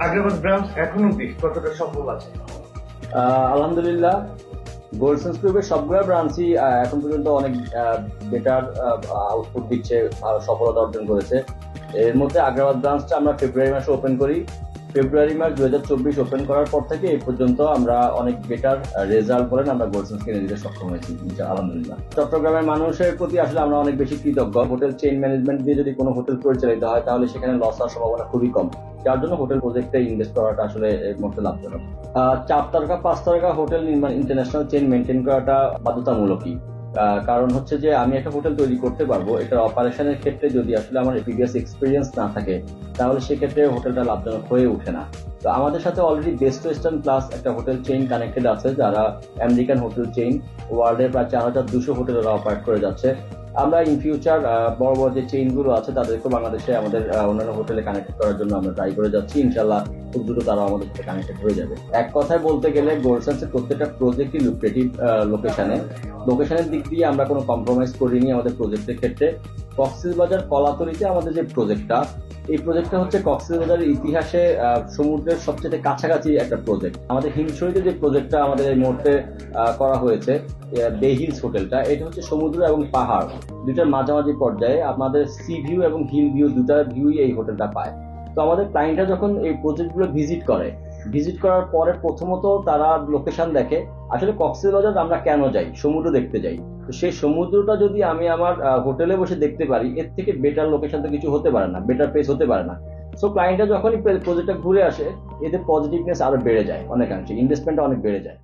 Agrabad branch এখন অব্দি কতটা সফল আছে? আলহামদুলিল্লাহ, গোল্ডসেন্স গ্রুপের সবগুলো ব্রাঞ্চই এখন পর্যন্ত অনেক বেটার আউটপুট দিচ্ছে, ভালো সফলতা অর্জন করেছে। এর মধ্যে আগ্রাবাদ ব্রাঞ্চটা আমরা ফেব্রুয়ারি মাসে ওপেন করি। ফেব্রুয়ারি মাস 2024 ওপেন করার পর থেকে এই পর্যন্ত আমরা অনেক বেটার রেজাল্ট বলেন আমরা গোল্ডসেন্সকে এনে দিতে সক্ষম হয়েছি আলহামদুলিল্লাহ। চট্টগ্রামের মানুষের প্রতি আসলে আমরা অনেক বেশি কৃতজ্ঞ। হোটেল চেইন ম্যানেজমেন্ট দিয়ে যদি কোনো হোটেল পরিচালিত হয় তাহলে সেখানে লস হওয়ার সম্ভাবনা খুবই কম, যার জন্য হোটেল প্রজেক্টে ইনভেস্ট করাটা আসলে এর মধ্যে লাভজনক। 4 তারকা 5 তারকা হোটেল নির্মাণ ইন্টারন্যাশনাল চেইন মেনটেন করাটা বাধ্যতামূলকই। কারণ হচ্ছে যে আমি একটা হোটেল তৈরি করতে পারবো, এটার অপারেশনের ক্ষেত্রে যদি আসলে আমার প্রিভিয়াস এক্সপিরিয়েন্স না থাকে তাহলে সেক্ষেত্রে হোটেলটা লাভজনক হয়ে ওঠে না। তো আমাদের সাথে অলরেডি বেস্ট ওয়েস্টার্ন প্লাস একটা হোটেল চেইন কানেক্টেড আছে, যারা আমেরিকান হোটেল চেইন, ওয়ার্ল্ডের প্রায় 4200 হোটেল অপারেট করে যাচ্ছে। আমরা ইন ফিউচার বড় বড় যে চেইন গুলো আছে তাদেরকে বাংলাদেশে আমাদের অন্যান্য হোটেলে কানেক্ট করার জন্য আমরা ট্রাই করে যাচ্ছি। ইনশাল্লাহ খুব দ্রুত তারা আমাদের সাথে কানেক্টেড হয়ে যাবে। এক কথায় বলতে গেলে গোল্ডসেন্সের প্রত্যেকটা প্রজেক্টই লুক্রেটিভ লোকেশনের দিক দিয়ে আমরা কোনো কম্প্রোমাইজ করিনি আমাদের প্রজেক্টের ক্ষেত্রে। কক্সবাজার কলাতলিতে আমাদের যে প্রজেক্টটা, এই প্রজেক্টটা হচ্ছে কক্সবাজারের ইতিহাসে সমুদ্রের সবচেয়ে কাছাকাছি একটা প্রজেক্ট। আমাদের হিমছড়িতে যে প্রজেক্টটা আমাদের এই মুহূর্তে করা হয়েছে, বে হিলস হোটেলটা, এটা হচ্ছে সমুদ্র এবং পাহাড় দুইটার মাঝামাঝি পর্যায়ে আমাদের সি ভিউ এবং হিল ভিউ দুটা ভিউই এই হোটেলটা পায়। তো আমাদের ক্লায়েন্টরা যখন এই প্রজেক্টগুলো ভিজিট করার পরে প্রথমত তারা লোকেশন দেখে, আসলে কক্সবাজার আমরা কেন যাই, সমুদ্র দেখতে যাই। তো সেই সমুদ্রটা যদি আমি আমার হোটেলে বসে দেখতে পারি, এর থেকে বেটার লোকেশন তো কিছু হতে পারে না, বেটার প্লেস হতে পারে না। সো ক্লায়েন্টরা যখনই প্রজেক্টটা ঘুরে আসে, এদের পজিটিভনেস আরো বেড়ে যায়, অনেকাংশে ইনভেস্টমেন্টটা অনেক বেড়ে যায়।